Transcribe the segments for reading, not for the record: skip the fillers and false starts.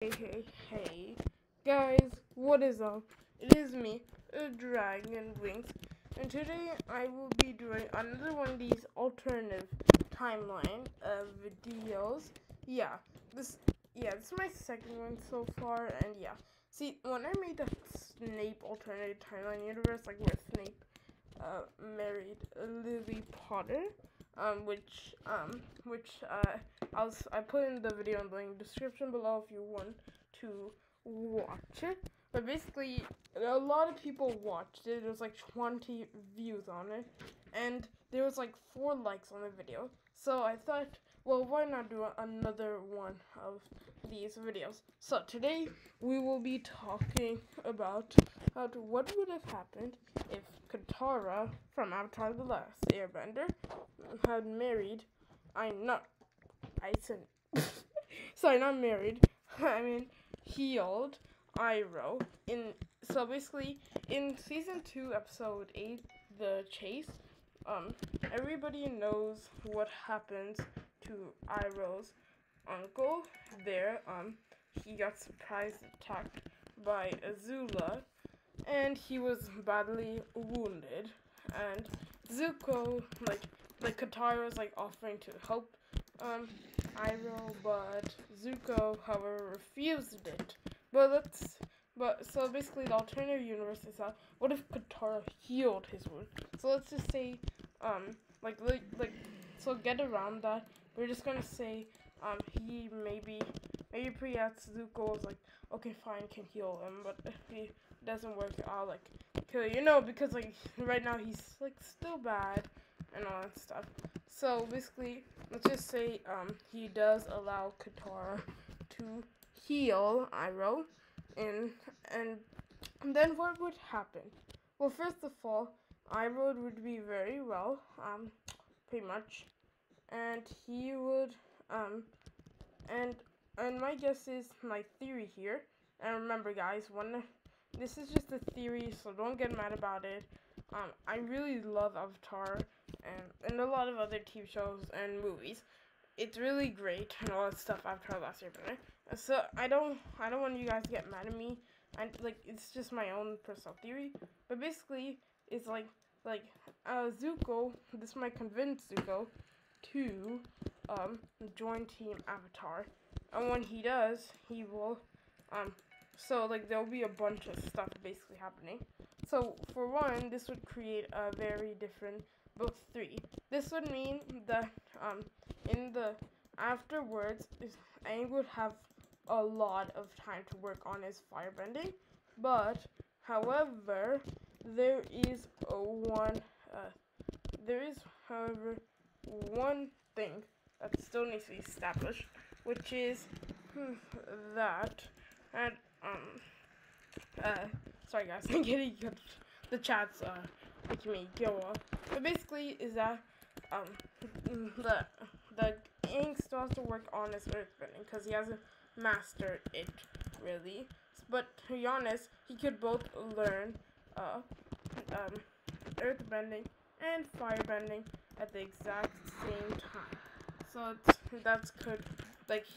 Hey, guys, what is up? It is me, Dragon Wings, and today I will be doing another one of these alternative timeline videos. This this is my second one so far, and see, when I made the Snape alternative timeline universe, like where Snape married Lily Potter, I put in the video in the description below if you want to watch it. But basically, a lot of people watched it. There was like 20 views on it, and there was like 4 likes on the video. So I thought, well, why not do another one of these videos? So today we will be talking about what would have happened if Katara from Avatar: The Last Airbender had married. Not married. I mean, healed Iroh in season 2, episode 8, The Chase. Everybody knows what happens to Iroh's uncle there. He got surprise attacked by Azula, and he was badly wounded. And Zuko, like Katara was like offering to help Iroh, but Zuko, however, refused it. So basically the alternative universe is that what if Katara healed his wound? So let's just say so get around that. We're just gonna say he maybe Zuko was like, okay, fine, can heal him, but if he doesn't work, I'll like kill you, because like right now he's like still bad and all that stuff. So basically, let's just say he does allow Katara to heal Iroh, and then what would happen? Well, first of all, Iroh would be very well, pretty much, and he would and my guess is my theory here. And remember, guys, this is just a theory, so don't get mad about it. I really love Avatar and a lot of other TV shows and movies. It's really great and all that stuff Avatar: Last Airbender. So I don't want you guys to get mad at me. And it's just my own personal theory. But basically, it's like Zuko. This might convince Zuko to join Team Avatar. And when he does, he will so there'll be a bunch of stuff basically happening. So for one, this would create a very different book 3. This would mean that in the afterwards, Aang would have a lot of time to work on his firebending, but however, there is one thing that still needs to be established, which is that and sorry guys, I'm getting the chats making me go off. But basically is that the Aang still has to work on his earthbending because he hasn't mastered it really. But to be honest, he could both learn earthbending and firebending at the exact same time. So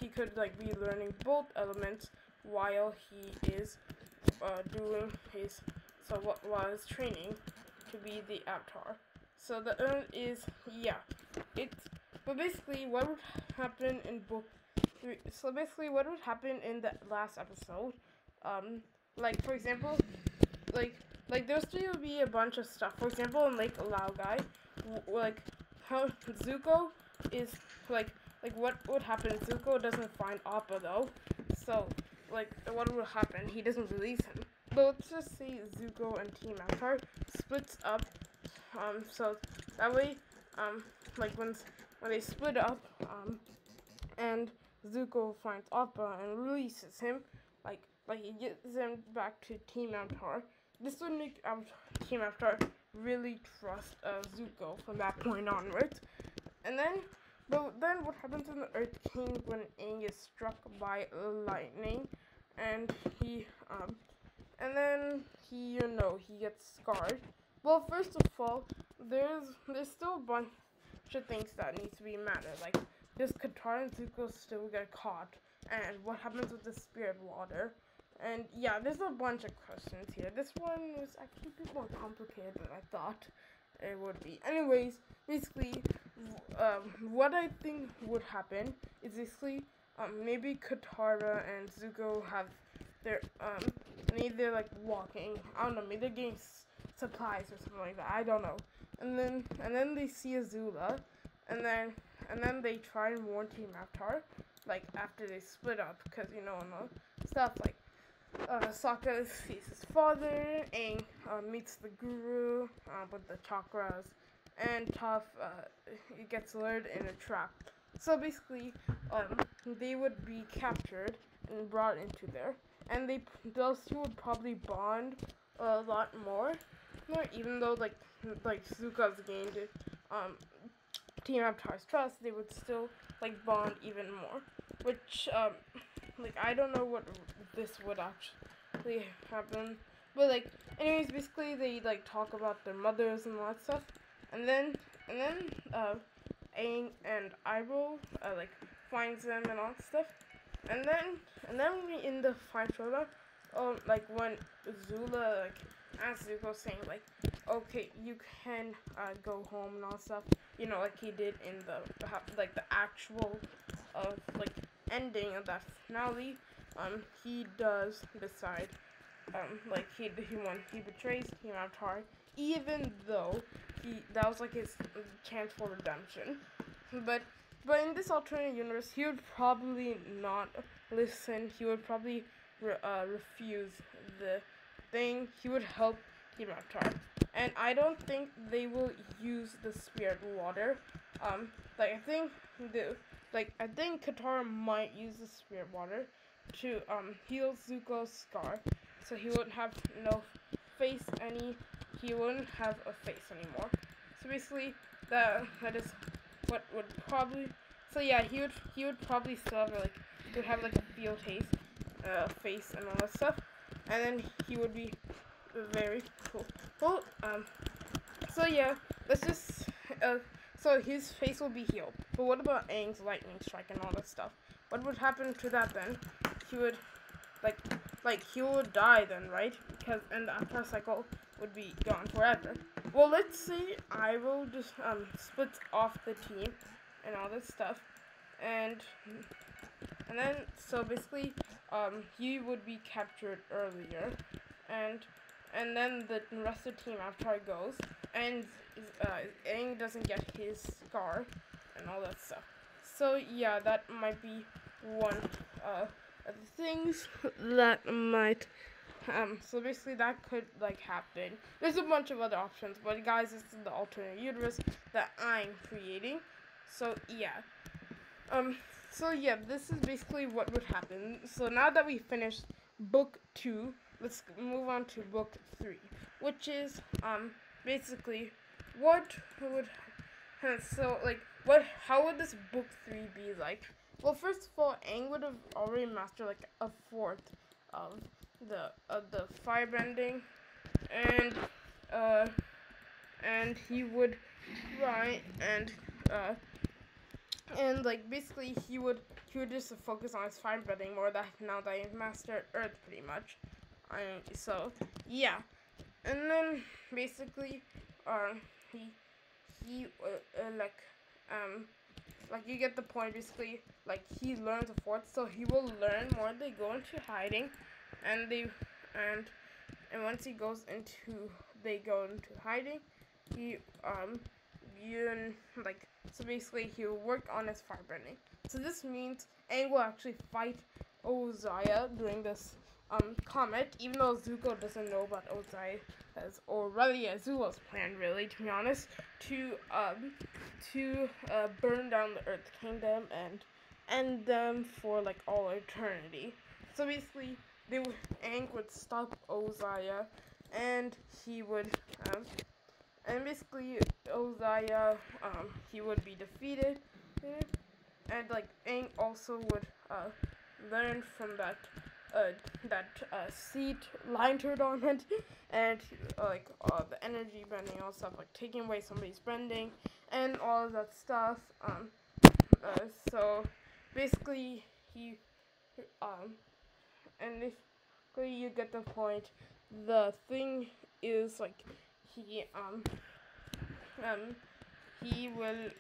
he could be learning both elements while he is doing while he's training to be the Avatar. So the is but basically what would happen in book 3? So basically what would happen in the last episode? For example, there'll still be a bunch of stuff. For example, in Lake Laogai, how Zuko is what would happen? Zuko doesn't find Appa though, so what will happen? He doesn't release him. But let's just say Zuko and Team Avatar splits up. So that way, when they split up, and Zuko finds Appa and releases him, he gets him back to Team Avatar. This would make Team Avatar really trust Zuko from that point onwards. But then what happens in the Earth King when Aang is struck by lightning, and he gets scarred? Well, first of all, there's still a bunch of things that need to be mattered. Does Katara and Zuko still get caught and what happens with the spirit water. And yeah, there's a bunch of questions here. This one was actually a bit more complicated than I thought it would be. Anyways, basically, what I think would happen is basically maybe Katara and Zuko have their maybe they're like walking. I don't know. Maybe they're getting supplies or something like that. I don't know. And then they see Azula, and then they try and warn Team Avatar, like after they split up, because and stuff like Sokka sees his father, Aang meets the guru with the chakras, and Toph gets lured in a trap. So basically, they would be captured and brought into there, and those two would probably bond a lot more, even though like Zuko's gained Team Avatar's trust, they would still like bond even more, which like I don't know what this would actually happen, but like anyways, basically they like talk about their mothers and all that stuff, and then Aang and Iroh like finds them and all that stuff, and then in the fight showdown, like when Zula like asks Zuko saying like, okay, you can go home and all that stuff, like he did in the like the actual like ending of that finale. He does decide, like he betrays Team Avatar, even though that was like his chance for redemption. But in this alternate universe, he would probably not listen. He would probably refuse the thing. He would help Team Avatar, and I don't think they will use the spirit water. Like I think Katara might use the spirit water to heal Zuko's scar, so he wouldn't have he wouldn't have a face anymore. So basically, that is what would probably. So yeah, he would probably still have like a field taste, face and all that stuff, and then he would be very cool. Well, so yeah, let's just so his face will be healed. But what about Aang's lightning strike and all that stuff? What would happen to that then? He would he would die then, right? And the Avatar cycle would be gone forever. Well, let's say Iroh just splits off the team and all this stuff, and then so basically he would be captured earlier, and then the rest of the team Avatar goes, and Aang doesn't get his scar and all that stuff. So yeah, that might be one of the things that might so basically that could like happen. There's a bunch of other options, but guys, this is the alternate universe that I'm creating. So yeah. So yeah, this is basically what would happen. So now that we finished book 2, let's move on to book 3, which is basically what would how would this book 3 be like? Well, first of all, Aang would have already mastered like a fourth of the firebending, and he would try and like basically he would just focus on his firebending more that now that he's mastered Earth pretty much. So yeah, and then basically he like you get the point. Basically, like he learns a fourth, so he will learn more. They go into hiding, and once he goes into hiding, he so basically he'll work on his firebending. So this means Aang will actually fight Ozaya during this comet, even though Zuko doesn't know about Ozai or really Azula's plan, really, to be honest, to burn down the Earth Kingdom and end them for like all eternity. So basically, Aang would stop Ozaya, and he would and basically Ozaya he would be defeated, and like Aang also would learn from that seed line tournament, and the energy bending, all stuff like taking away somebody's bending and all of that stuff. So basically um, and if you get the point, the thing is like he he will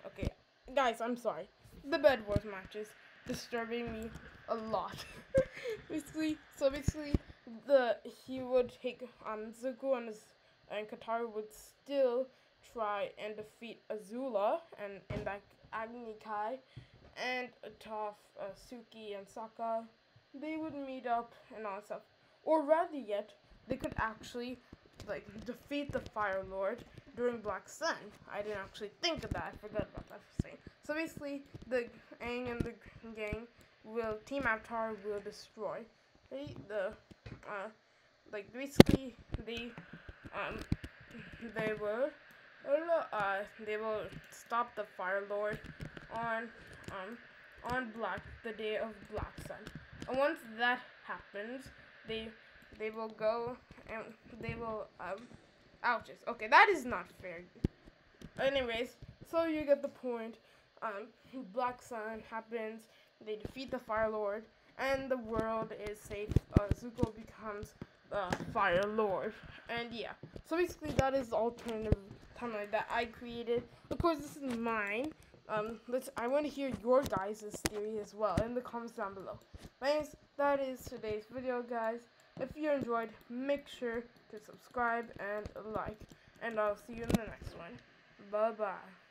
okay, guys, I'm sorry. The Bed Wars match is disturbing me a lot. basically, he would take Zuko and Katara would still try and defeat Azula and in that Agni Kai, and Toph, Suki, and Sokka, they would meet up and all that stuff. Or rather yet, they could actually like defeat the Fire Lord during Black Sun. I didn't actually think of that. I forgot about that for a second. So basically, the Aang and the gang Team Avatar will destroy. Basically um they will they will stop the Fire Lord on the day of Black Sun. And once that happens, they will go and they will ouches. Okay, that is not fair. Anyways, so you get the point. Black Sun happens. They defeat the Fire Lord, and the world is safe. Zuko becomes the Fire Lord, and yeah. So basically, that is the alternative timeline that I created. Of course, this is mine. I want to hear your guys' theory as well in the comments down below. Thanks. That is today's video, guys. If you enjoyed, make sure to subscribe and like, and I'll see you in the next one. Bye bye.